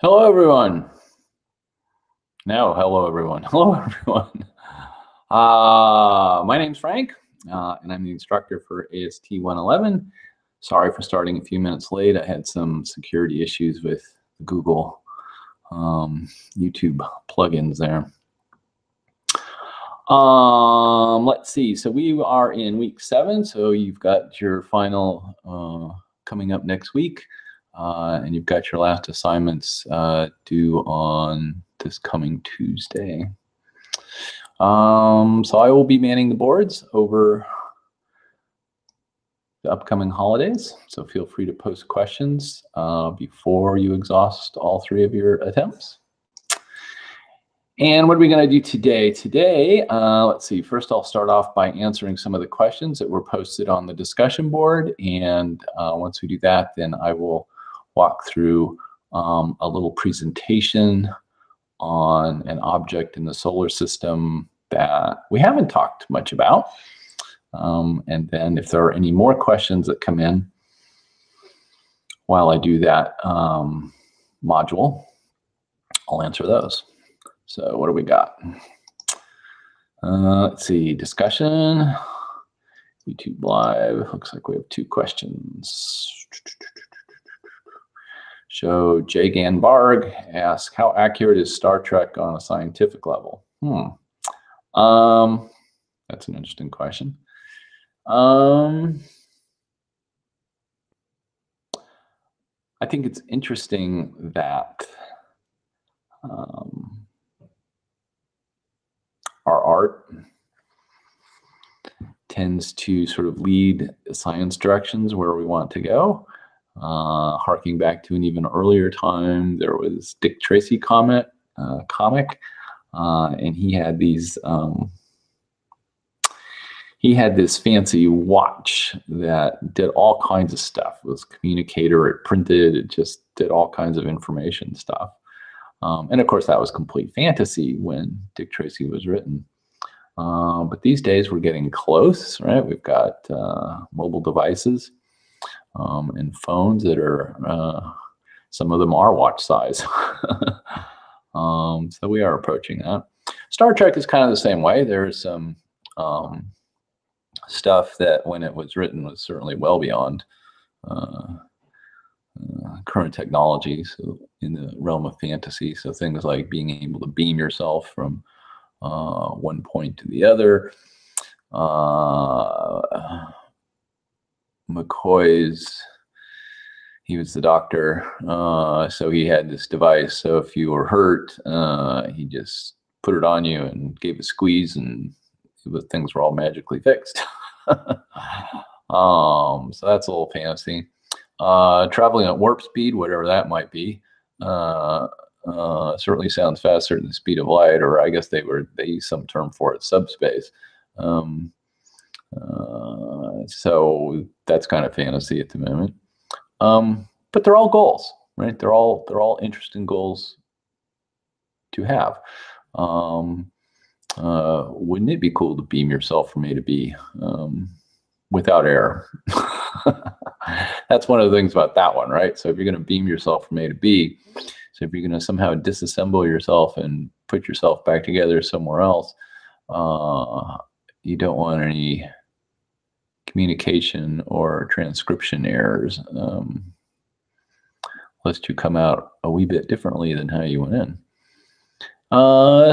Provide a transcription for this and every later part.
Hello, everyone. No, hello, everyone. Hello, everyone. My name's Frank, and I'm the instructor for AST 111. Sorry for starting a few minutes late. I had some security issues with Google YouTube plugins there. Let's see. So we are in week 7. So you've got your final coming up next week. And you've got your last assignments due on this coming Tuesday. So I will be manning the boards over the upcoming holidays. So feel free to post questions before you exhaust all 3 of your attempts. And what are we going to do today? Today, let's see. First, I'll start off by answering some of the questions that were posted on the discussion board. And once we do that, then I will walk through a little presentation on an object in the solar system that we haven't talked much about. And then if there are any more questions that come in while I do that module, I'll answer those. So what do we got? Let's see, discussion, YouTube Live. Looks like we have 2 questions. So Jagan Barg asks, how accurate is Star Trek on a scientific level? That's an interesting question. I think it's interesting that our art tends to sort of lead science directions where we want to go. Harking back to an even earlier time, there was Dick Tracy comic, and he had these. He had this fancy watch that did all kinds of stuff. It was a communicator. It printed. It just did all kinds of information stuff. And of course, that was complete fantasy when Dick Tracy was written. But these days, we're getting close, right? We've got mobile devices. And phones that are, some of them are watch size. So we are approaching that. Star Trek is kind of the same way. There's some stuff that when it was written was certainly well beyond current technology, so in the realm of fantasy. So things like being able to beam yourself from one point to the other. McCoy's, he was the doctor, so he had this device. So if you were hurt, he just put it on you and gave a squeeze, and things were all magically fixed. So that's a little fantasy. Traveling at warp speed, whatever that might be, certainly sounds faster than the speed of light, or I guess they used some term for it, subspace. So that's kind of fantasy at the moment. But they're all goals, right? They're all interesting goals to have. Wouldn't it be cool to beam yourself from A to B without error? That's one of the things about that one, right? So if you're going to beam yourself from A to B, so if you're going to somehow disassemble yourself and put yourself back together somewhere else, you don't want any communication or transcription errors, lest you come out a wee bit differently than how you went in.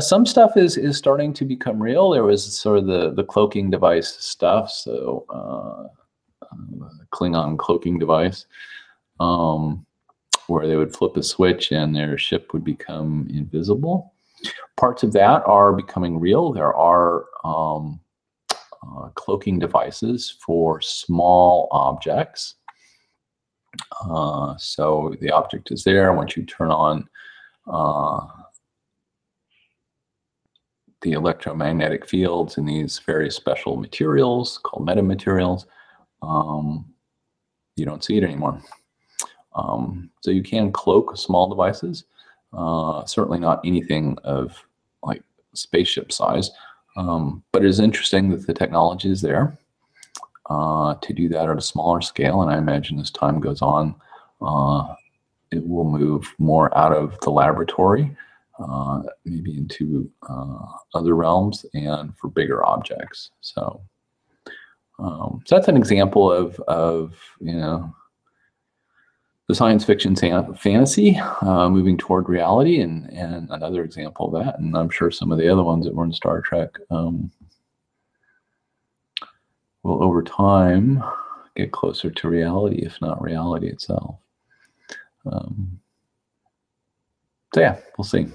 Some stuff is starting to become real. There was sort of the cloaking device stuff, so Klingon cloaking device, where they would flip a switch and their ship would become invisible. Parts of that are becoming real. There are cloaking devices for small objects. So the object is there. Once you turn on the electromagnetic fields in these very special materials called metamaterials, you don't see it anymore. So you can cloak small devices, certainly not anything of like spaceship size. But it is interesting that the technology is there to do that at a smaller scale. And I imagine as time goes on, it will move more out of the laboratory, maybe into other realms and for bigger objects. So, so that's an example of the science fiction fantasy moving toward reality, and another example of that. And I'm sure some of the other ones that were in Star Trek will over time get closer to reality, if not reality itself. So yeah, we'll see.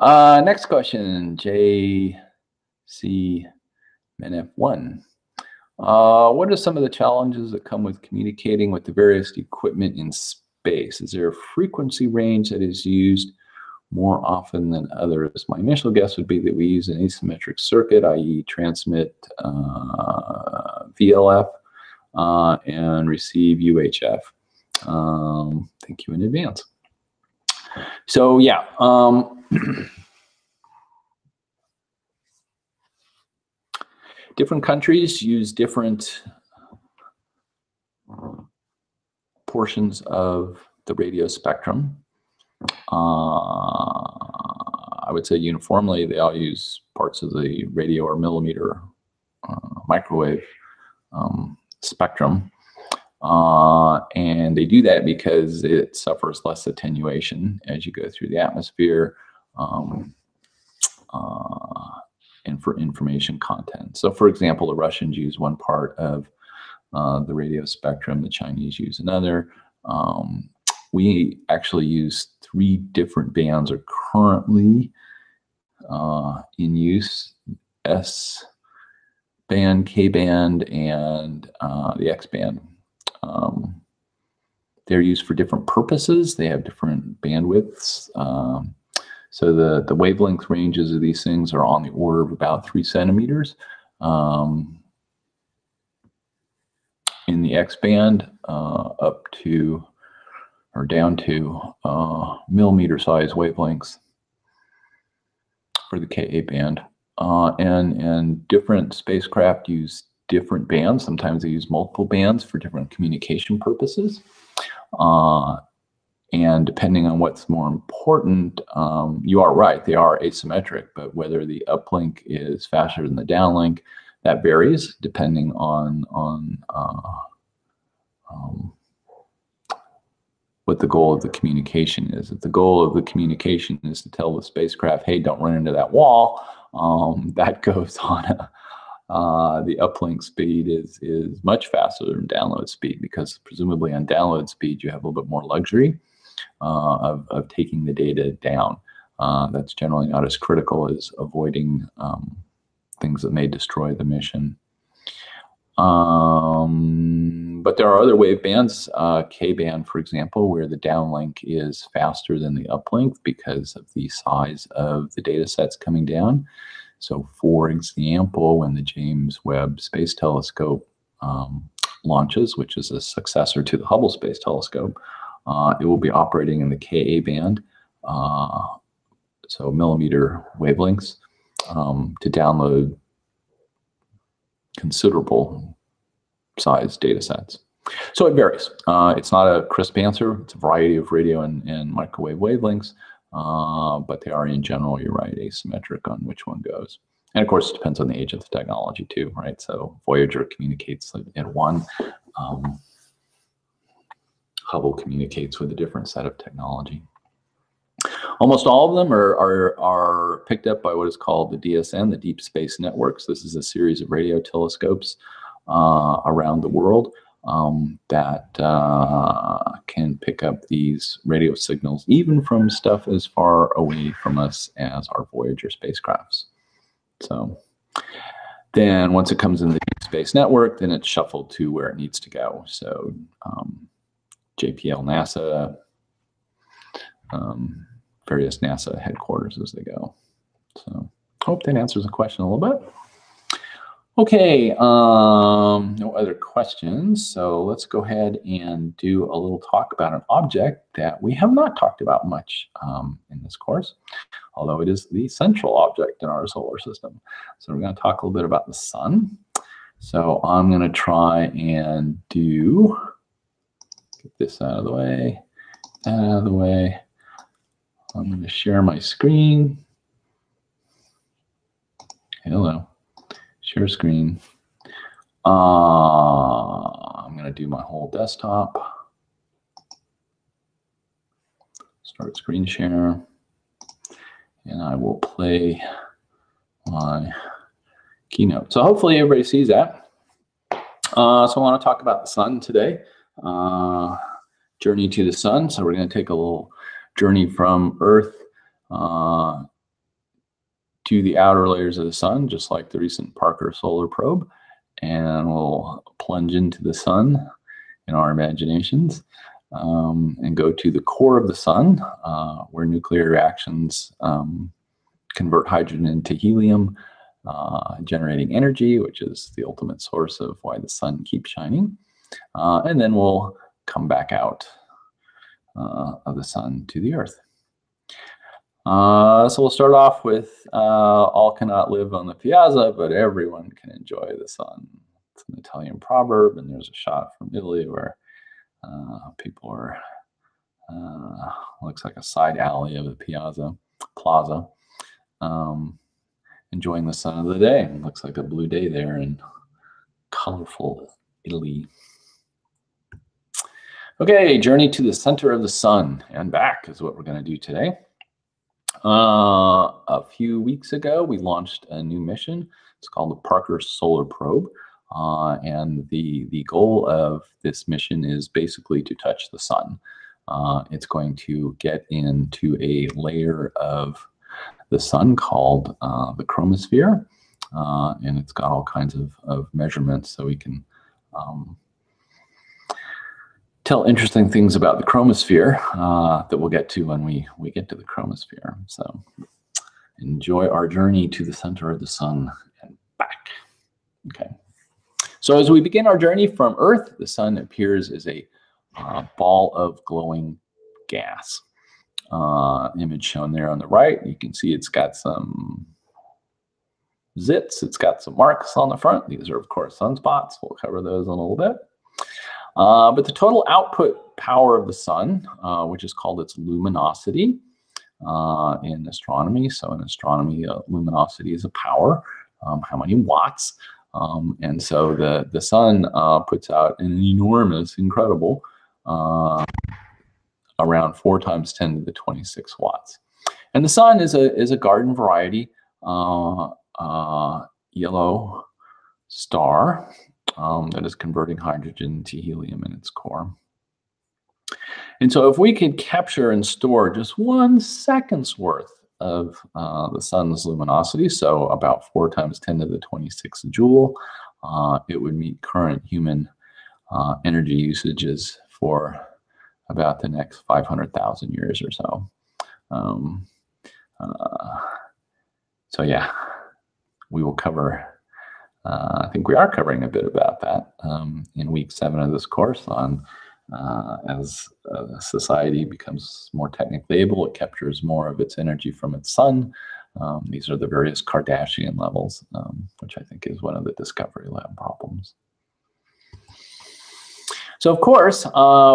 Next question, JC-MNF1. What are some of the challenges that come with communicating with the various equipment in space? Is there a frequency range that is used more often than others? My initial guess would be that we use an asymmetric circuit, i.e. transmit VLF and receive UHF. Thank you in advance. So yeah, different countries use different portions of the radio spectrum. I would say uniformly they all use parts of the radio or millimeter microwave spectrum. And they do that because it suffers less attenuation as you go through the atmosphere and for information content. So for example, the Russians use one part of the radio spectrum, the Chinese use another. We actually use 3 different bands are currently in use: S band, K band, and the X band. They're used for different purposes. They have different bandwidths. So the wavelength ranges of these things are on the order of about 3 centimeters. In the X band, up to or down to millimeter size wavelengths for the Ka band. And different spacecraft use different bands. Sometimes they use multiple bands for different communication purposes. And depending on what's more important, you are right, they are asymmetric, but whether the uplink is faster than the downlink, that varies depending on what the goal of the communication is. If the goal of the communication is to tell the spacecraft, hey, don't run into that wall, that goes on the uplink speed is much faster than download speed, because presumably on download speed you have a little bit more luxury of taking the data down. That's generally not as critical as avoiding things that may destroy the mission. But there are other wave bands, K-band, for example, where the downlink is faster than the uplink because of the size of the data sets coming down. So, for example, when the James Webb Space Telescope launches, which is a successor to the Hubble Space Telescope, it will be operating in the Ka band, so millimeter wavelengths, to download considerable size data sets. So it varies. It's not a crisp answer. It's a variety of radio and microwave wavelengths, but they are in general, you're right, asymmetric on which one goes. And of course, it depends on the age of the technology too, right? So Voyager communicates at one. Hubble communicates with a different set of technology. Almost all of them are picked up by what is called the DSN, the Deep Space Networks. This is a series of radio telescopes around the world that can pick up these radio signals, even from stuff as far away from us as our Voyager spacecrafts. So then once it comes in the Deep Space Network, then it's shuffled to where it needs to go. So JPL, NASA, various NASA headquarters as they go. So hope that answers the question a little bit. Okay, no other questions. So let's go ahead and do a little talk about an object that we have not talked about much in this course, although it is the central object in our solar system. So we're going to talk a little bit about the sun. So I'm going to try and get this out of the way, that out of the way. I'm going to share my screen. Hello. Share screen. I'm going to do my whole desktop. Start screen share. And I will play my keynote. So hopefully everybody sees that. So I want to talk about the sun today. Journey to the sun. So we're going to take a little journey from Earth to the outer layers of the sun, just like the recent Parker Solar Probe. And we'll plunge into the sun in our imaginations and go to the core of the sun, where nuclear reactions convert hydrogen into helium, generating energy, which is the ultimate source of why the sun keeps shining. And then we'll come back out of the sun to the Earth. So we'll start off with all cannot live on the piazza, but everyone can enjoy the sun. It's an Italian proverb, and there's a shot from Italy where people are, looks like a side alley of the plaza, enjoying the sun of the day. It looks like a blue day there in colorful Italy. Okay, journey to the center of the sun and back is what we're going to do today. A few weeks ago, we launched a new mission. It's called the Parker Solar Probe. And the goal of this mission is basically to touch the sun. It's going to get into a layer of the sun called the chromosphere. And it's got all kinds of measurements, so we can tell interesting things about the chromosphere that we'll get to when we get to the chromosphere. So enjoy our journey to the center of the sun and back. Okay. So as we begin our journey from Earth, the sun appears as a ball of glowing gas. Image shown there on the right, you can see it's got some zits, it's got some marks on the front. These are, of course, sunspots. We'll cover those in a little bit. But the total output power of the sun, which is called its luminosity in astronomy. So in astronomy, luminosity is a power, how many watts. And so the sun puts out an enormous, incredible, around 4 × 10⁻26 watts. And the sun is a garden variety yellow star that is converting hydrogen to helium in its core. And so if we could capture and store just 1 second's worth of the sun's luminosity, so about 4 × 10⁻26 joule, it would meet current human energy usages for about the next 500,000 years or so. So yeah, we will cover, I think we are covering a bit about that in week 7 of this course on as society becomes more technically able, it captures more of its energy from its sun. These are the various Kardashian levels, which I think is one of the Discovery Lab problems. So of course,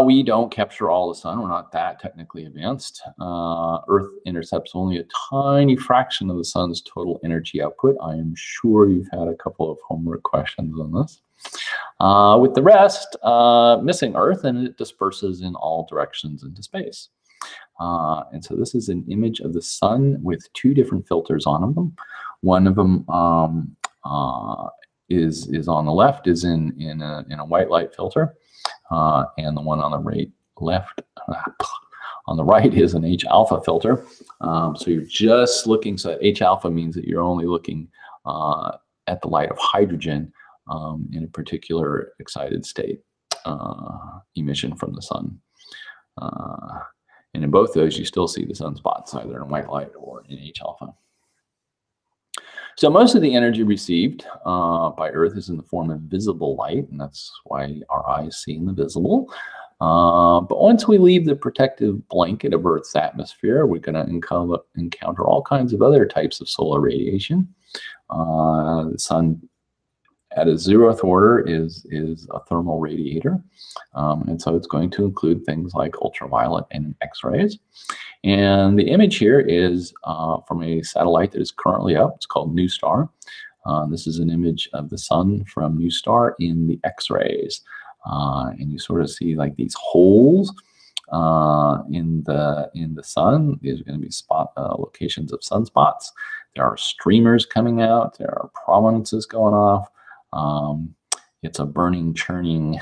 we don't capture all the sun. We're not that technically advanced. Earth intercepts only a tiny fraction of the sun's total energy output. I am sure you've had a couple of homework questions on this. With the rest missing Earth, and it disperses in all directions into space. And so this is an image of the sun with 2 different filters on them. One of them is on the left, is in a white light filter. And the one on the on the right is an H-alpha filter. So you're just looking, so H-alpha means that you're only looking at the light of hydrogen in a particular excited state emission from the sun. And in both those, you still see the sunspots, either in white light or in H-alpha. So most of the energy received by Earth is in the form of visible light, and that's why our eyes see in the visible. But once we leave the protective blanket of Earth's atmosphere, we're going to encounter all kinds of other types of solar radiation. The sun at a 0th order is a thermal radiator. And so it's going to include things like ultraviolet and X-rays. And the image here is from a satellite that is currently up. It's called NuSTAR. This is an image of the sun from NuSTAR in the X-rays. And you sort of see like these holes in the sun. These are going to be locations of sunspots. There are streamers coming out. There are prominences going off. It's a burning, churning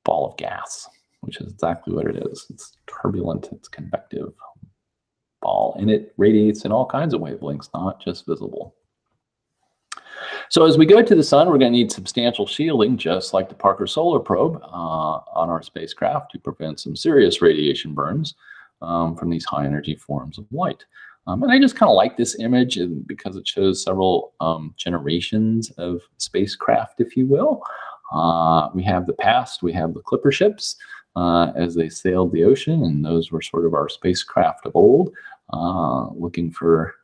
ball of gas, which is exactly what it is. It's turbulent, it's convective ball, and it radiates in all kinds of wavelengths, not just visible. So as we go to the sun, we're going to need substantial shielding, just like the Parker Solar Probe on our spacecraft, to prevent some serious radiation burns from these high energy forms of light. And I just kind of like this image because it shows several generations of spacecraft, if you will. We have the past, we have the clipper ships as they sailed the ocean, and those were sort of our spacecraft of old, looking for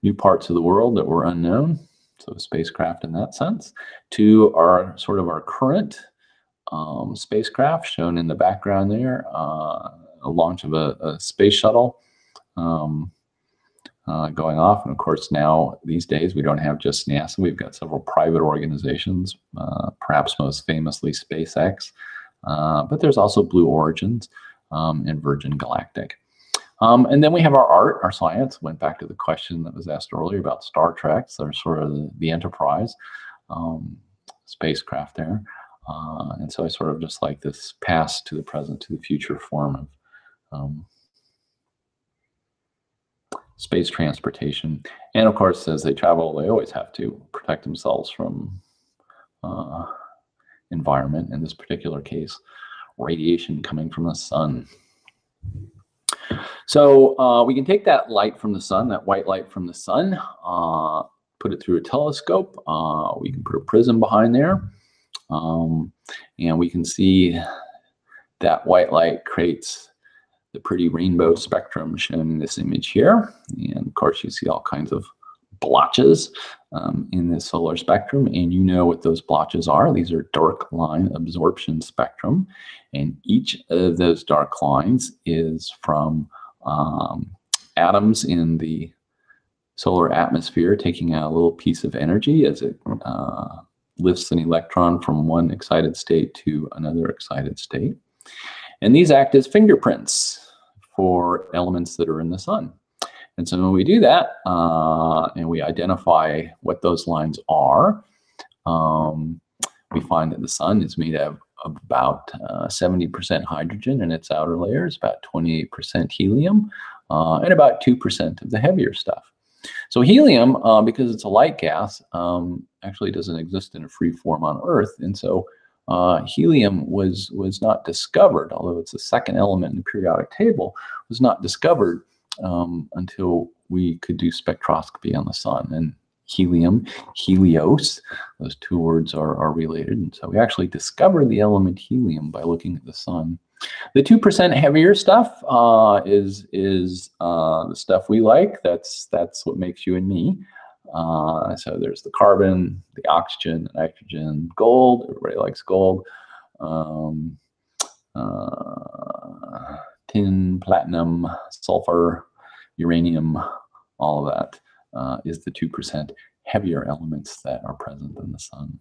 new parts of the world that were unknown. So spacecraft in that sense. To our sort of our current spacecraft shown in the background there, a launch of a space shuttle going off. And of course, now these days, we don't have just NASA. We've got several private organizations, perhaps most famously SpaceX, but there's also Blue Origins and Virgin Galactic. And then we have our art, our science. Went back to the question that was asked earlier about Star Trek. So there's sort of the Enterprise spacecraft there. And so I sort of just like this past to the present to the future form of space transportation. And of course, as they travel, they always have to protect themselves from environment. In this particular case, radiation coming from the sun. So we can take that light from the sun, that white light from the sun, put it through a telescope. We can put a prism behind there, and we can see that white light creates the pretty rainbow spectrum shown in this image here. And of course, you see all kinds of blotches in this solar spectrum, and you know what those blotches are. These are dark line absorption spectrum, and each of those dark lines is from atoms in the solar atmosphere taking a little piece of energy as it lifts an electron from one excited state to another excited state. And these act as fingerprints for elements that are in the sun. And so when we do that and we identify what those lines are, we find that the sun is made of about 70% hydrogen in its outer layers, about 28% helium, and about 2% of the heavier stuff. So helium, because it's a light gas, actually doesn't exist in a free form on Earth. And so helium was not discovered, although it's the second element in the periodic table, was not discovered until we could do spectroscopy on the sun. And helium, helios, those two words are related. And so we actually discovered the element helium by looking at the sun. The 2% heavier stuff is the stuff we like. That's what makes you and me. So there's the carbon, the oxygen, the nitrogen, gold. Everybody likes gold. Tin, platinum, sulfur, uranium, all of that is the 2% heavier elements that are present in the sun.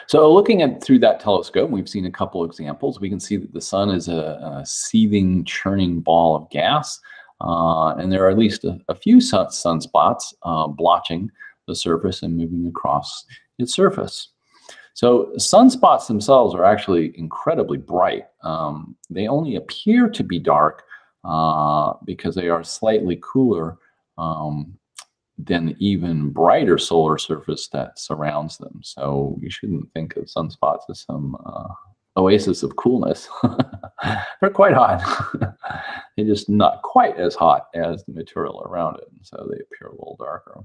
So looking at through that telescope, we've seen a couple examples. We can see that the sun is a seething, churning ball of gas. And there are at least a few sunspots blotching the surface and moving across its surface. So sunspots themselves are actually incredibly bright. They only appear to be dark because they are slightly cooler than the even brighter solar surface that surrounds them. So you shouldn't think of sunspots as some oasis of coolness. They're quite hot. They're just not quite as hot as the material around it, and so they appear a little darker.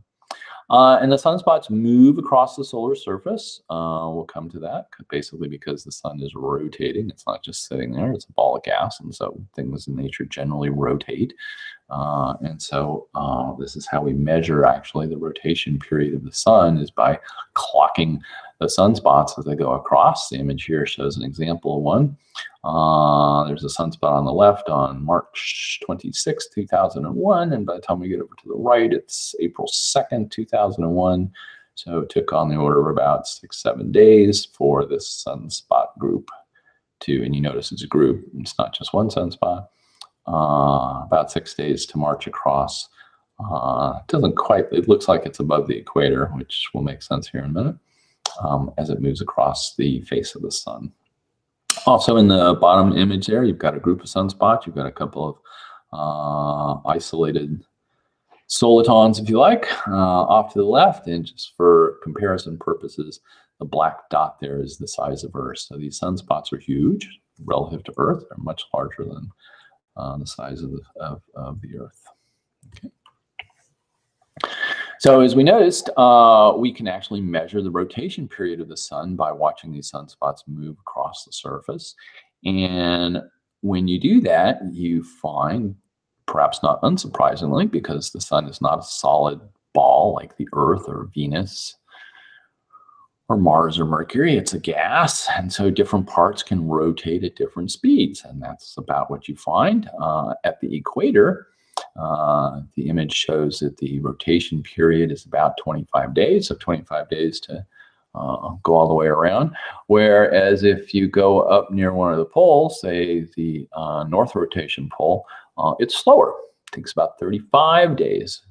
And the sunspots move across the solar surface. We'll come to that, basically because the sun is rotating. It's not just sitting there. It's a ball of gas. And so things in nature generally rotate. And so this is how we measure, actually, the rotation period of the sun is by clocking the sunspots as they go across. The image here shows an example of one. There's a sunspot on the left on March 26, 2001. And by the time we get over to the right, it's April 2nd, 2001. So it took on the order of about 6-7 days for this sunspot group to, and you notice it's a group, it's not just one sunspot, about 6 days to march across. It doesn't quite, it looks like it's above the equator, which will make sense here in a minute, as it moves across the face of the sun. Also in the bottom image there, you've got a group of sunspots. You've got a couple of isolated solitons, if you like, off to the left. And just for comparison purposes, the black dot there is the size of Earth. So these sunspots are huge relative to Earth. They're much larger than the size of the Earth. Okay. So as we noticed, we can actually measure the rotation period of the sun by watching these sunspots move across the surface. And when you do that, you find, perhaps not unsurprisingly, because the sun is not a solid ball like the Earth or Venus or Mars or Mercury, it's a gas. And so different parts can rotate at different speeds. And that's about what you find at the equator. The image shows that the rotation period is about 25 days, so 25 days to go all the way around. Whereas if you go up near one of the poles, say the north rotation pole, it's slower. It takes about 35 days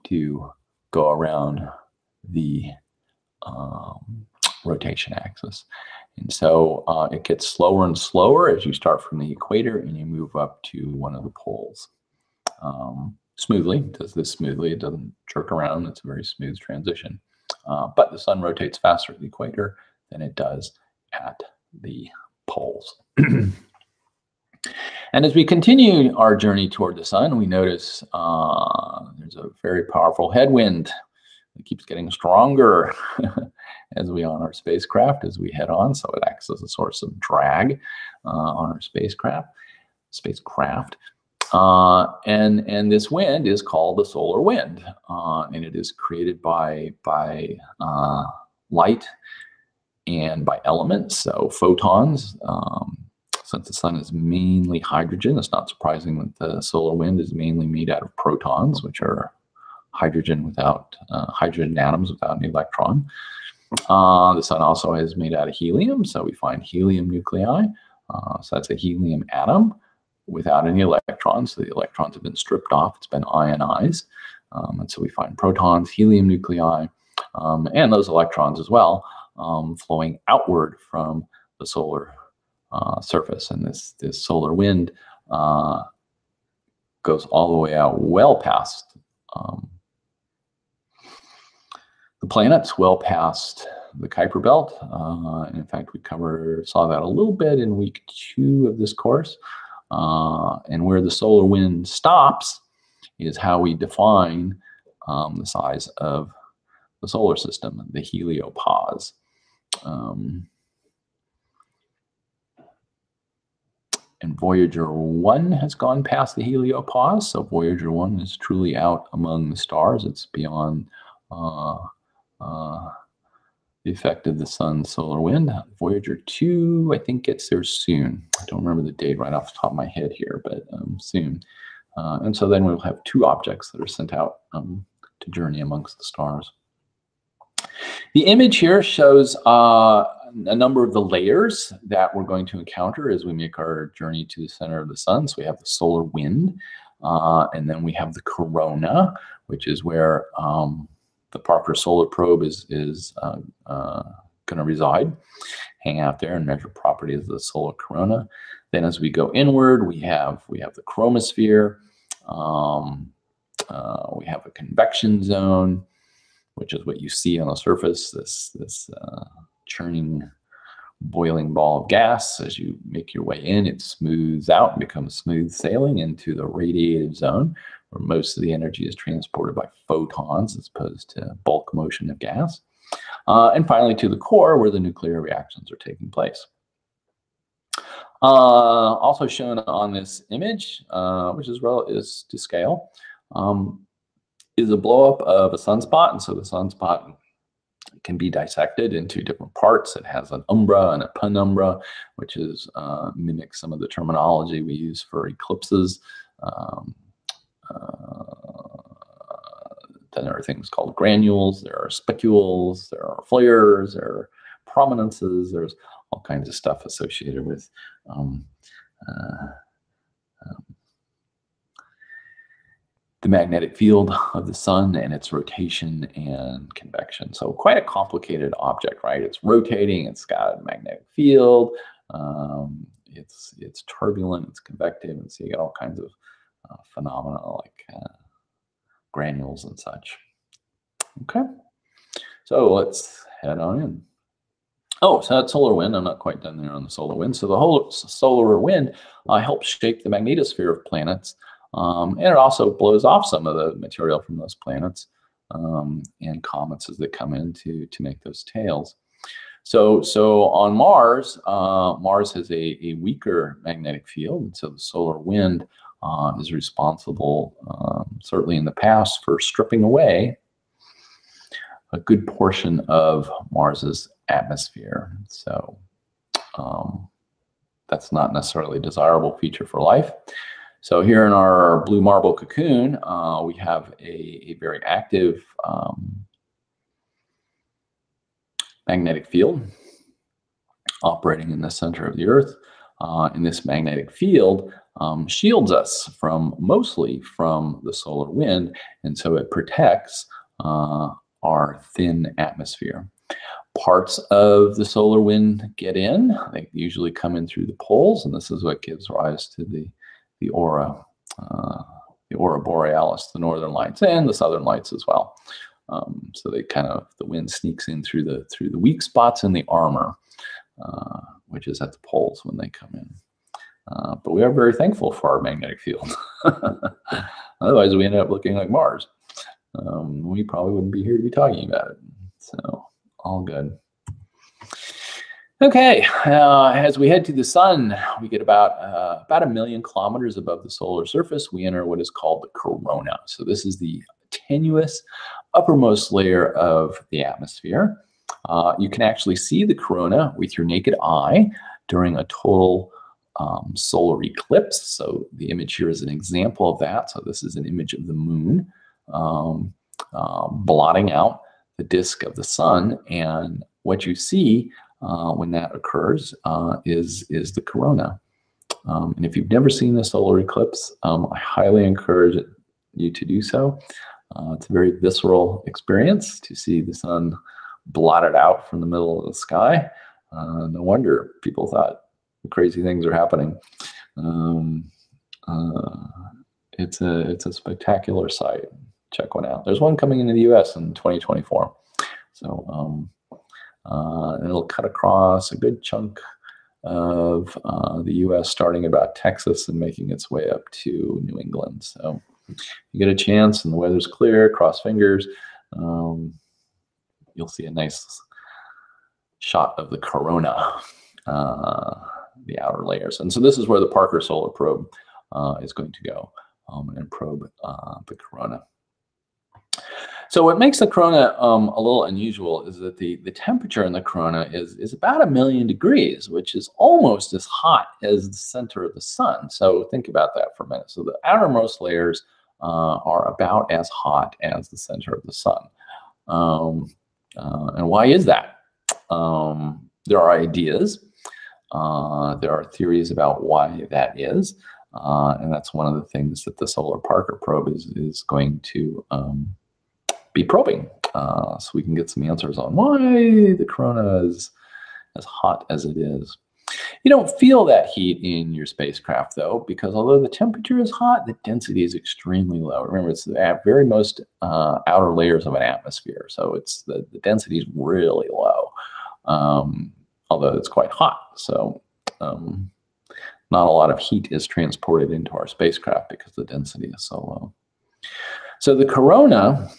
to go around the rotation axis. And so it gets slower and slower as you start from the equator and you move up to one of the poles. Smoothly, it does this smoothly, it doesn't jerk around, it's a very smooth transition. But the sun rotates faster at the equator than it does at the poles. And as we continue our journey toward the sun, we notice there's a very powerful headwind. It keeps getting stronger as we on our spacecraft, as we head on. So it acts as a source of drag on our spacecraft. And this wind is called the solar wind, and it is created by light and by elements, so photons. Since the sun is mainly hydrogen, it's not surprising that the solar wind is mainly made out of protons, which are hydrogen atoms without an electron. The sun also is made out of helium, so we find helium nuclei. So that's a helium atom without any electrons. So the electrons have been stripped off. It's been ionized. And so we find protons, helium nuclei, and those electrons as well, flowing outward from the solar surface. And this solar wind goes all the way out well past the planets, well past the Kuiper Belt. In fact, we saw that a little bit in week 2 of this course. And where the solar wind stops is how we define the size of the solar system, the heliopause. And Voyager 1 has gone past the heliopause, so Voyager 1 is truly out among the stars. It's beyond the effect of the sun's solar wind. Voyager 2, I think, gets there soon. I don't remember the date right off the top of my head here, but soon. And so then we'll have 2 objects that are sent out to journey amongst the stars. The image here shows a number of the layers that we're going to encounter as we make our journey to the center of the sun. So we have the solar wind, and then we have the corona, which is where the Parker Solar Probe is going to reside, hang out there and measure properties of the solar corona. Then as we go inward, we have the chromosphere. We have a convection zone, which is what you see on the surface, this churning, boiling ball of gas. As you make your way in, it smooths out and becomes smooth sailing into the radiative zone, where most of the energy is transported by photons as opposed to bulk motion of gas. And finally to the core, where the nuclear reactions are taking place. Also shown on this image, which is to scale, is a blowup of a sunspot. And so the sunspot can be dissected into different parts. It has an umbra and a penumbra, which is mimics some of the terminology we use for eclipses. Then there are things called granules, there are spicules, there are flares, there are prominences, there's all kinds of stuff associated with the magnetic field of the sun and its rotation and convection. So quite a complicated object, right? It's rotating, it's got a magnetic field, it's turbulent, it's convective, and so you get all kinds of phenomena like granules and such. Okay, so let's head on in. Oh, so that's solar wind. I'm not quite done there on the solar wind. So the whole solar wind helps shape the magnetosphere of planets, and it also blows off some of the material from those planets and comets as they come in to make those tails. So on Mars, Mars has a weaker magnetic field, and so the solar wind is responsible, certainly in the past, for stripping away a good portion of Mars's atmosphere. So that's not necessarily a desirable feature for life. So here in our blue marble cocoon, we have a very active magnetic field operating in the center of the Earth. And this magnetic field shields us mostly from the solar wind, and so it protects our thin atmosphere. Parts of the solar wind get in. They usually come in through the poles, and this is what gives rise to the aurora borealis, the northern lights, and the southern lights as well. So the wind sneaks in through the weak spots in the armor, which is at the poles when they come in. But we are very thankful for our magnetic field. Otherwise, we end up looking like Mars. We probably wouldn't be here to be talking about it. So, all good. Okay, as we head to the sun, we get about 1 million kilometers above the solar surface. We enter what is called the corona. So this is the tenuous uppermost layer of the atmosphere. You can actually see the corona with your naked eye during a total solar eclipse. So the image here is an example of that. So this is an image of the moon blotting out the disk of the sun, and what you see when that occurs is the corona. And if you've never seen the solar eclipse, I highly encourage you to do so. It's a very visceral experience to see the sun blotted out from the middle of the sky. No wonder people thought crazy things are happening. It's a spectacular sight. Check one out. There's one coming into the U.S. in 2024. So it'll cut across a good chunk of the U.S., starting about Texas and making its way up to New England. So you get a chance and the weather's clear, cross fingers, you'll see a nice shot of the corona, the outer layers. And so this is where the Parker Solar Probe is going to go and probe the corona. So what makes the corona a little unusual is that the temperature in the corona is about 1 million degrees, which is almost as hot as the center of the sun. So think about that for a minute. So the outermost layers are about as hot as the center of the sun. And why is that? There are ideas. There are theories about why that is. And that's one of the things that the Solar Parker probe is going to be probing, so we can get some answers on why the corona is as hot as it is. You don't feel that heat in your spacecraft, though, because although the temperature is hot, the density is extremely low. Remember, it's the very most outer layers of an atmosphere, so it's the density is really low, although it's quite hot. So not a lot of heat is transported into our spacecraft because the density is so low. So the corona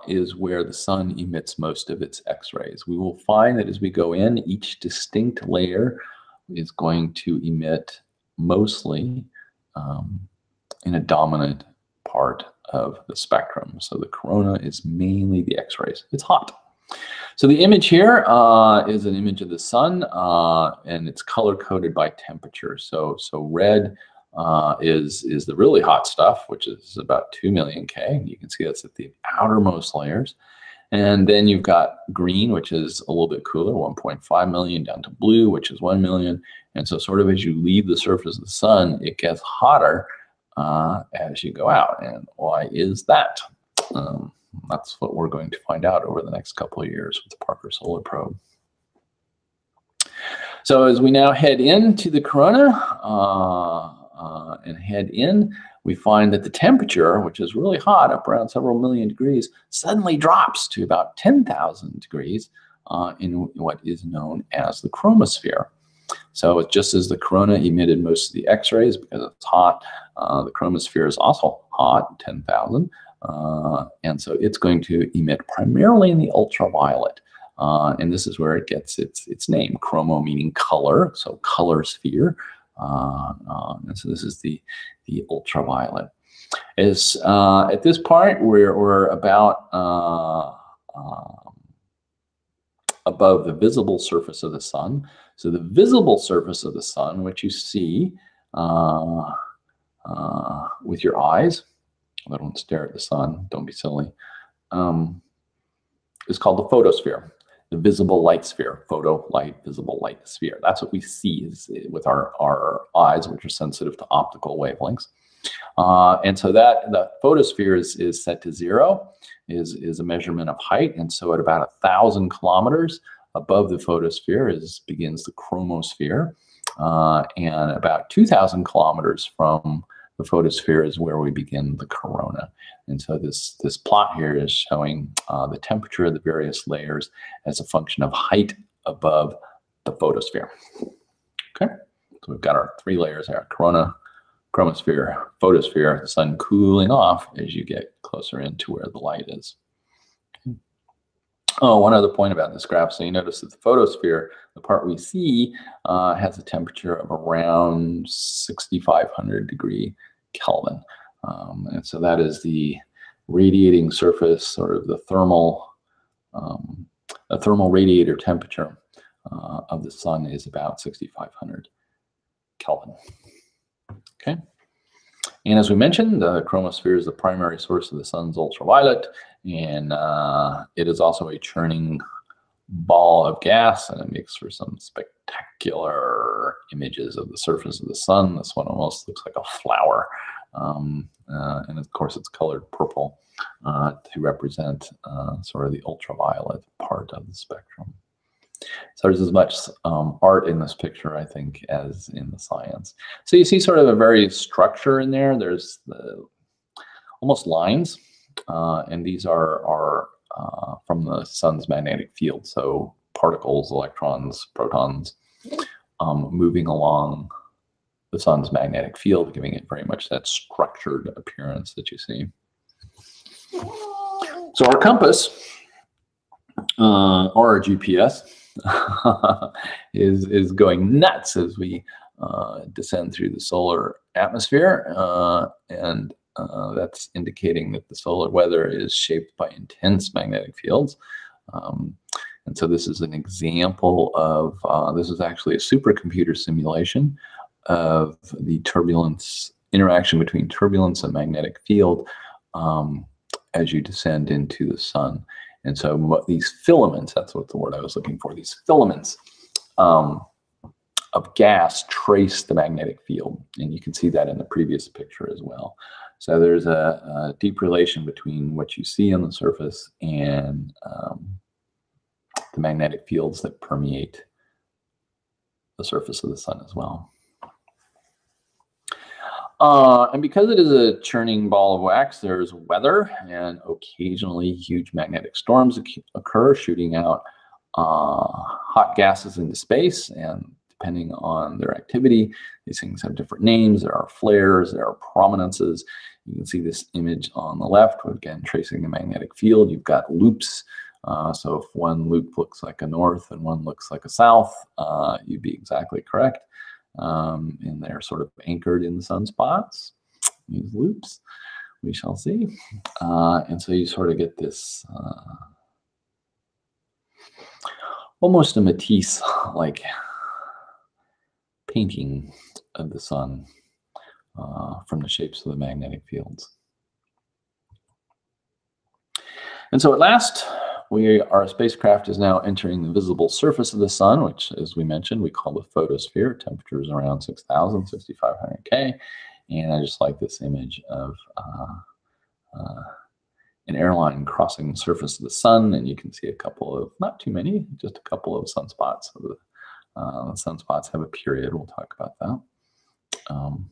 is where the sun emits most of its X-rays. We will find that as we go in, each distinct layer is going to emit mostly in a dominant part of the spectrum. So the corona is mainly the X-rays. It's hot. So the image here is an image of the sun, and it's color-coded by temperature. So red is the really hot stuff, which is about 2 million K. You can see that's at the outermost layers. And then you've got green, which is a little bit cooler, 1.5 million, down to blue, which is 1 million. And so sort of as you leave the surface of the sun, it gets hotter as you go out. And why is that? That's what we're going to find out over the next couple of years with the Parker Solar Probe. So as we now head into the corona and head in, we find that the temperature, which is really hot, up around several million degrees, suddenly drops to about 10,000 degrees in what is known as the chromosphere. So it's just as the corona emitted most of the X-rays because it's hot, the chromosphere is also hot, 10,000. And so it's going to emit primarily in the ultraviolet. And this is where it gets its name, chromo meaning color, so color sphere. And so this is the ultraviolet. At this point, we're about above the visible surface of the sun. So the visible surface of the sun, which you see with your eyes, don't stare at the sun, don't be silly, is called the photosphere, the visible light sphere, photo, light, visible light sphere. That's what we see with our eyes, which are sensitive to optical wavelengths. And so the photosphere is set to 0, is a measurement of height. And so at about 1,000 kilometers above the photosphere begins the chromosphere. And about 2,000 kilometers from the photosphere is where we begin the corona. And so this plot here is showing the temperature of the various layers as a function of height above the photosphere. Okay, so we've got our 3 layers there: corona, chromosphere, photosphere, the sun cooling off as you get closer into where the light is. Okay. Oh, one other point about this graph. So you notice that the photosphere, the part we see, has a temperature of around 6,500 degree Kelvin. And so that is the radiating surface, sort of the thermal radiator temperature of the sun is about 6,500 Kelvin. Okay. And as we mentioned, the chromosphere is the primary source of the sun's ultraviolet, and it is also a churning ball of gas, and it makes for some spectacular images of the surface of the sun. This one almost looks like a flower, and of course it's colored purple to represent sort of the ultraviolet part of the spectrum. So there's as much art in this picture, I think, as in the science. So you see sort of a very structure in there. There's almost lines, and these are from the sun's magnetic field. So particles, electrons, protons moving along the sun's magnetic field, giving it very much that structured appearance that you see. So our compass, or our GPS, is going nuts as we descend through the solar atmosphere, and that's indicating that the solar weather is shaped by intense magnetic fields. And so this is an example of, this is actually a supercomputer simulation of the turbulence, interaction between turbulence and magnetic field as you descend into the sun. And so what these filaments, that's what the word I was looking for, these filaments of gas trace the magnetic field. And you can see that in the previous picture as well. So there's a deep relation between what you see on the surface and the magnetic fields that permeate the surface of the sun as well. And because it is a churning ball of wax, there's weather, and occasionally huge magnetic storms occur, shooting out hot gases into space. And depending on their activity, these things have different names. There are flares, there are prominences. You can see this image on the left, again, tracing the magnetic field. You've got loops. So if one loop looks like a north and one looks like a south, you'd be exactly correct. And they're sort of anchored in sunspots, these loops, we shall see. And so you sort of get this almost a Matisse-like painting of the sun from the shapes of the magnetic fields. And so at last, our spacecraft is now entering the visible surface of the sun, which, as we mentioned, we call the photosphere. Temperature is around 6,000, 6,500 K. And I just like this image of an airline crossing the surface of the sun, and you can see a couple of, not too many, just a couple of sunspots. So the sunspots have a period. We'll talk about that.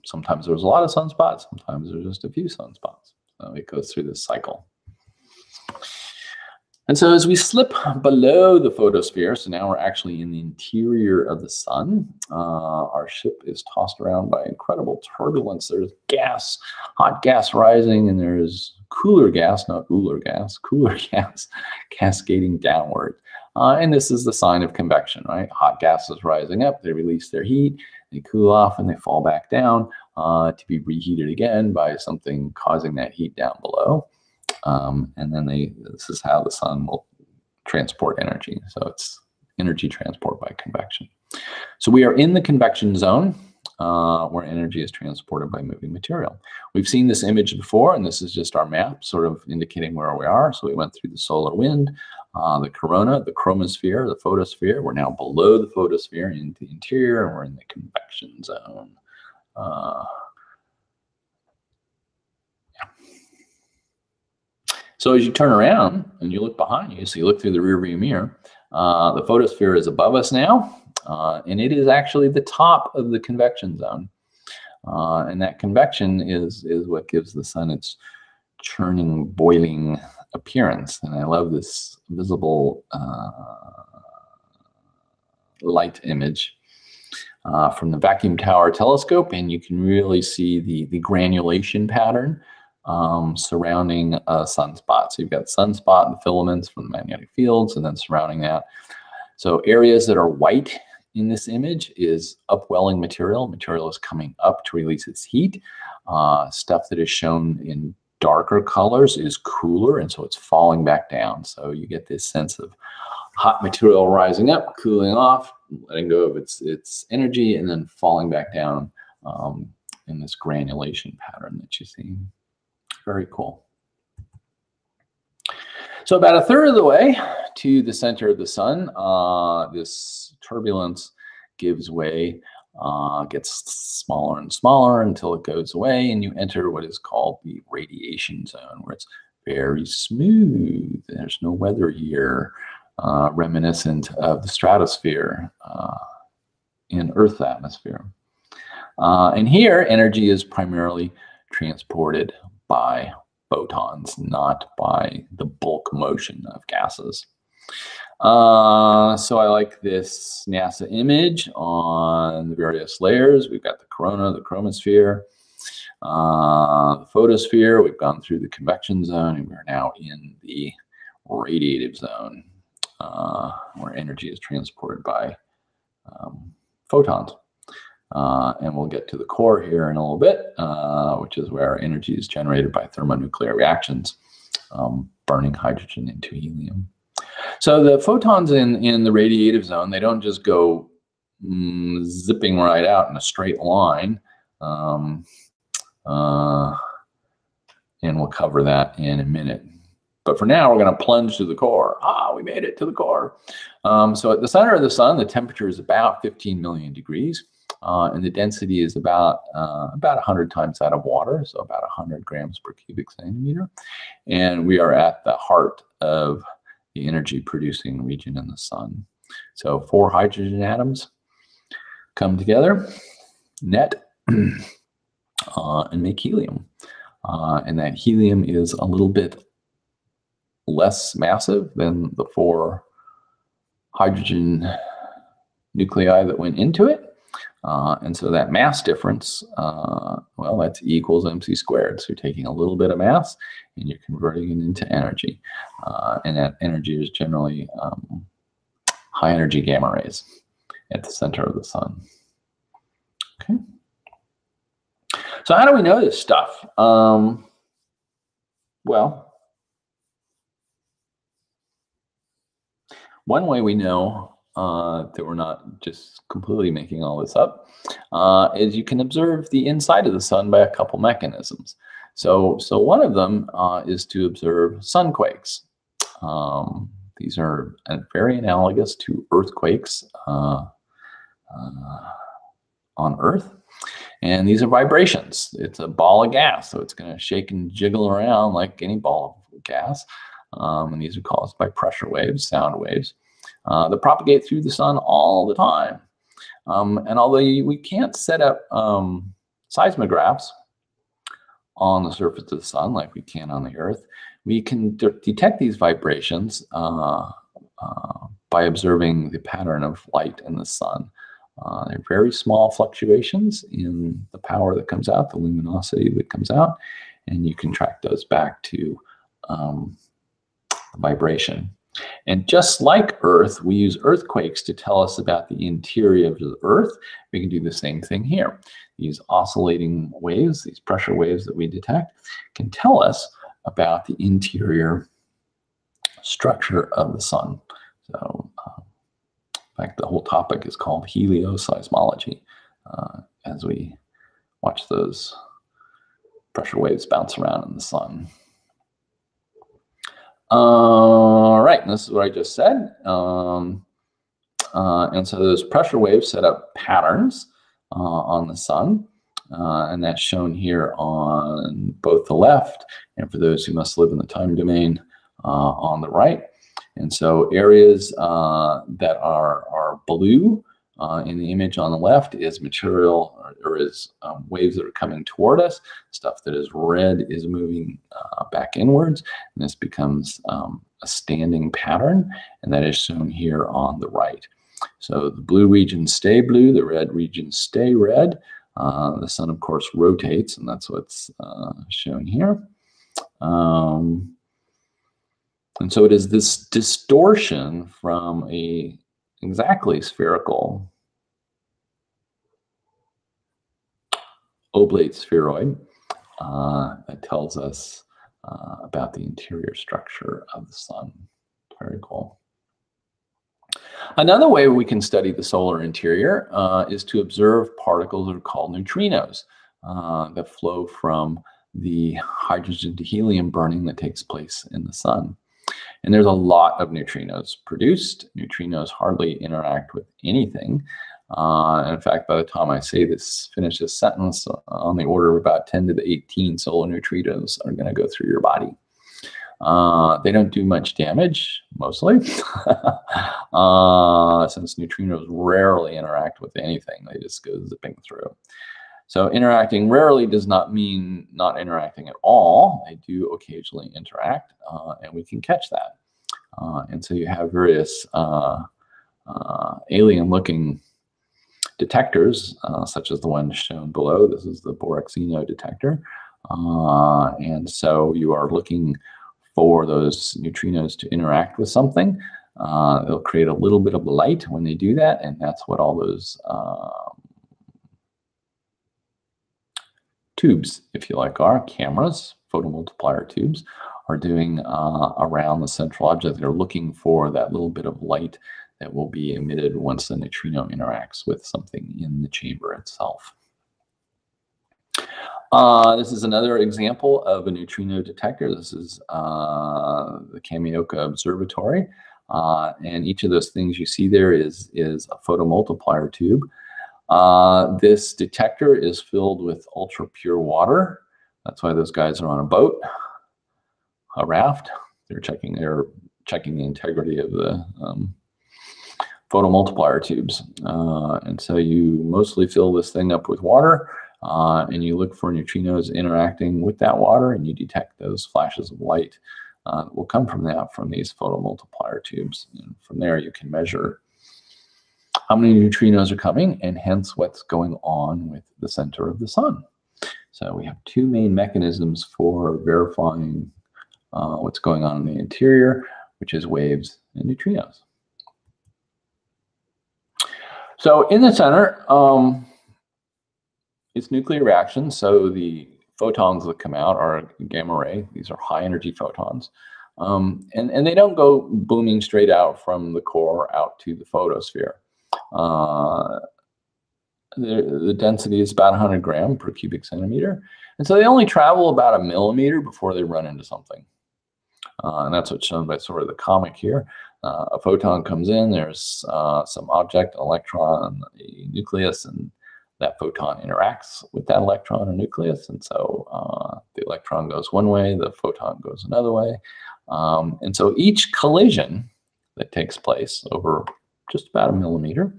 Sometimes there's a lot of sunspots. Sometimes there's just a few sunspots. So it goes through this cycle. And so as we slip below the photosphere, so now we're actually in the interior of the sun, our ship is tossed around by incredible turbulence. There's gas, hot gas rising, and there's cooler gas, not cooler gas, cooler gas cascading downward. And this is the sign of convection, right? Hot gases rising up, they release their heat, they cool off, and they fall back down to be reheated again by something causing that heat down below. And then this is how the sun will transport energy. So it's energy transport by convection. So we are in the convection zone where energy is transported by moving material. We've seen this image before, and this is just our map sort of indicating where we are. So we went through the solar wind, the corona, the chromosphere, the photosphere. We're now below the photosphere in the interior, and we're in the convection zone. So as you turn around and you look behind you, so you look through the rearview mirror, the photosphere is above us now, and it is actually the top of the convection zone. And that convection is what gives the sun its churning, boiling appearance. And I love this visible light image from the vacuum tower telescope, and you can really see the granulation pattern surrounding a sunspot. So you've got sunspot and filaments from the magnetic fields, and then surrounding that. So areas that are white in this image is upwelling material. Material is coming up to release its heat. Stuff that is shown in darker colors is cooler, and so it's falling back down. So you get this sense of hot material rising up, cooling off, letting go of its energy, and then falling back down in this granulation pattern that you see. Very cool. So about a third of the way to the center of the sun, this turbulence gives way, gets smaller and smaller until it goes away, and you enter what is called the radiation zone, where it's very smooth. There's no weather here, reminiscent of the stratosphere in Earth's atmosphere. And here, energy is primarily transported by photons, not by the bulk motion of gases. So I like this NASA image on the various layers. We've got the corona, the chromosphere, the photosphere. We've gone through the convection zone, and we're now in the radiative zone, where energy is transported by photons. And we'll get to the core here in a little bit, which is where energy is generated by thermonuclear reactions, burning hydrogen into helium. So the photons in the radiative zone, they don't just go zipping right out in a straight line. And we'll cover that in a minute. But for now, we're going to plunge to the core. We made it to the core. So at the center of the sun, the temperature is about 15 million degrees. And the density is about 100 times that of water, so about 100 grams per cubic centimeter. And we are at the heart of the energy producing region in the sun. So 4 hydrogen atoms come together, net, and make helium. And that helium is a little bit less massive than the 4 hydrogen nuclei that went into it. And so that mass difference, well, that's E equals mc squared. So you're taking a little bit of mass and you're converting it into energy. And that energy is generally high energy gamma rays at the center of the sun. Okay. So how do we know this stuff? Well, one way we know that we're not just completely making all this up is you can observe the inside of the sun by a couple mechanisms. So one of them is to observe sunquakes. These are very analogous to earthquakes on Earth. And these are vibrations. It's a ball of gas, so it's going to shake and jiggle around like any ball of gas. And these are caused by pressure waves, sound waves, that propagate through the sun all the time. And although we can't set up seismographs on the surface of the sun like we can on the Earth, we can detect these vibrations by observing the pattern of light in the sun. They're very small fluctuations in the power that comes out, the luminosity that comes out, and you can track those back to vibration. And just like Earth, we use earthquakes to tell us about the interior of the Earth. We can do the same thing here. These oscillating waves, these pressure waves that we detect, can tell us about the interior structure of the sun. So, in fact, the whole topic is called helioseismology, as we watch those pressure waves bounce around in the sun. All right, and this is what I just said. And so those pressure waves set up patterns on the sun, and that's shown here on both the left, and for those who must live in the time domain, on the right. And so areas that are blue in the image on the left is material or is waves that are coming toward us. Stuff that is red is moving back inwards, and this becomes a standing pattern, and that is shown here on the right. So the blue regions stay blue, the red regions stay red. The sun, of course, rotates, and that's what's shown here. And so it is this distortion from a exactly spherical oblate spheroid that tells us about the interior structure of the sun. Very cool. Another way we can study the solar interior is to observe particles that are called neutrinos that flow from the hydrogen to helium burning that takes place in the sun. And there's a lot of neutrinos produced. Neutrinos hardly interact with anything. In fact, by the time I finish this sentence, on the order of about 10 to the 18 solar neutrinos are going to go through your body. They don't do much damage, mostly, since neutrinos rarely interact with anything. They just go zipping through. So interacting rarely does not mean not interacting at all. They do occasionally interact, and we can catch that. And so you have various alien-looking detectors, such as the one shown below. This is the Boraxino detector. And so you are looking for those neutrinos to interact with something. They'll create a little bit of light when they do that, and that's what all those tubes, if you like, are cameras, photomultiplier tubes, are doing around the central object. They're looking for that little bit of light that will be emitted once the neutrino interacts with something in the chamber itself. This is another example of a neutrino detector. This is the Kamioka Observatory. And each of those things you see there is a photomultiplier tube. This detector is filled with ultra pure water. That's why those guys are on a boat, a raft. They're checking the integrity of the photomultiplier tubes. And so you mostly fill this thing up with water, and you look for neutrinos interacting with that water, and you detect those flashes of light that will come from these photomultiplier tubes. And from there you can measure how many neutrinos are coming, and hence what's going on with the center of the sun. So we have two main mechanisms for verifying what's going on in the interior, which is waves and neutrinos. So in the center, it's nuclear reaction. So the photons that come out are gamma ray. These are high energy photons. And they don't go booming straight out from the core out to the photosphere. The density is about 100 grams per cubic centimeter. And so they only travel about 1 millimeter before they run into something. And that's what's shown by sort of the comic here. A photon comes in, there's some object, an electron, a nucleus, and that photon interacts with that electron or nucleus. And so the electron goes one way, the photon goes another way. And so each collision that takes place over just about 1 millimeter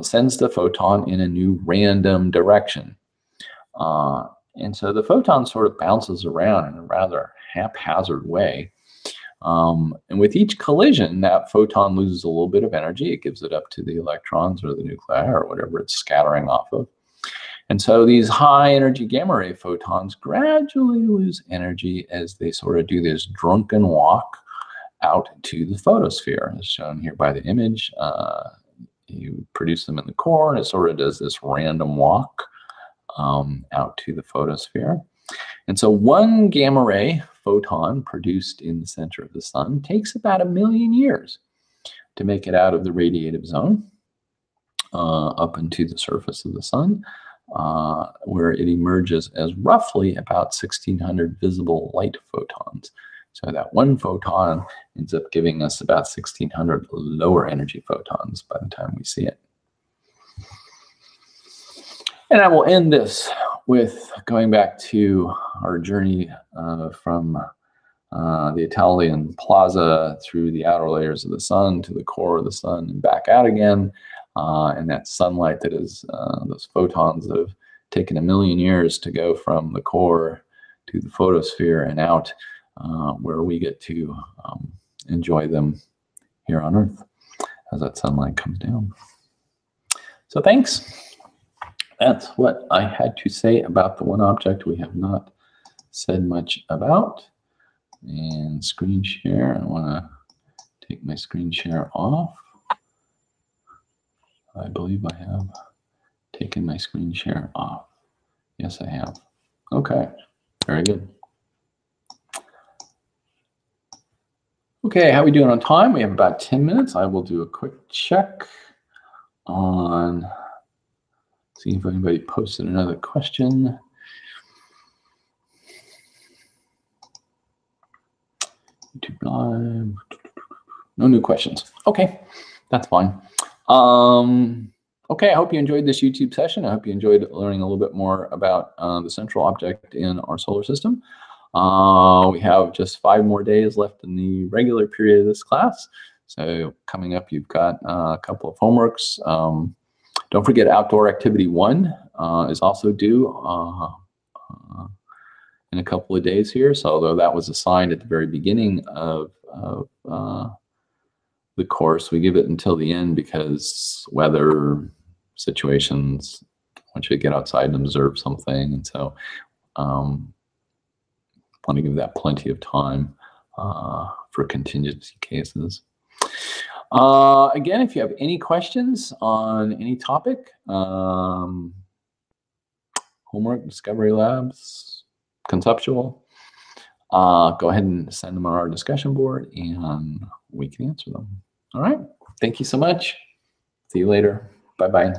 sends the photon in a new random direction. And so the photon sort of bounces around in a rather haphazard way. And with each collision, that photon loses a little bit of energy. It gives it up to the electrons or the nuclei or whatever it's scattering off of. And so these high energy gamma ray photons gradually lose energy as they sort of do this drunken walk out to the photosphere, as shown here by the image. You produce them in the core, and it sort of does this random walk out to the photosphere. And so one gamma ray photon produced in the center of the sun takes about 1 million years to make it out of the radiative zone up into the surface of the sun, where it emerges as roughly about 1,600 visible light photons. So that one photon ends up giving us about 1,600 lower energy photons by the time we see it. And I will end this with going back to our journey from the Italian plaza through the outer layers of the sun to the core of the sun and back out again. And that sunlight that is those photons that have taken 1 million years to go from the core to the photosphere and out, where we get to enjoy them here on Earth as that sunlight comes down. So thanks. That's what I had to say about the one object we have not said much about. And screen share, I want to take my screen share off. I believe I have taken my screen share off. Yes, I have. Okay, very good. Okay, how are we doing on time? We have about 10 minutes. I will do a quick check on, see if anybody posted another question. YouTube Live. No new questions. Okay, that's fine. Okay, I hope you enjoyed this YouTube session. I hope you enjoyed learning a little bit more about the central object in our solar system. We have just 5 more days left in the regular period of this class. So coming up, you've got a couple of homeworks. Don't forget Outdoor Activity 1 is also due in a couple of days here. So although that was assigned at the very beginning of the course, we give it until the end because weather situations, once you get outside and observe something. And so want to give that plenty of time for contingency cases. Again, if you have any questions on any topic, homework, Discovery Labs, conceptual, go ahead and send them on our discussion board and we can answer them. All right. Thank you so much. See you later. Bye-bye.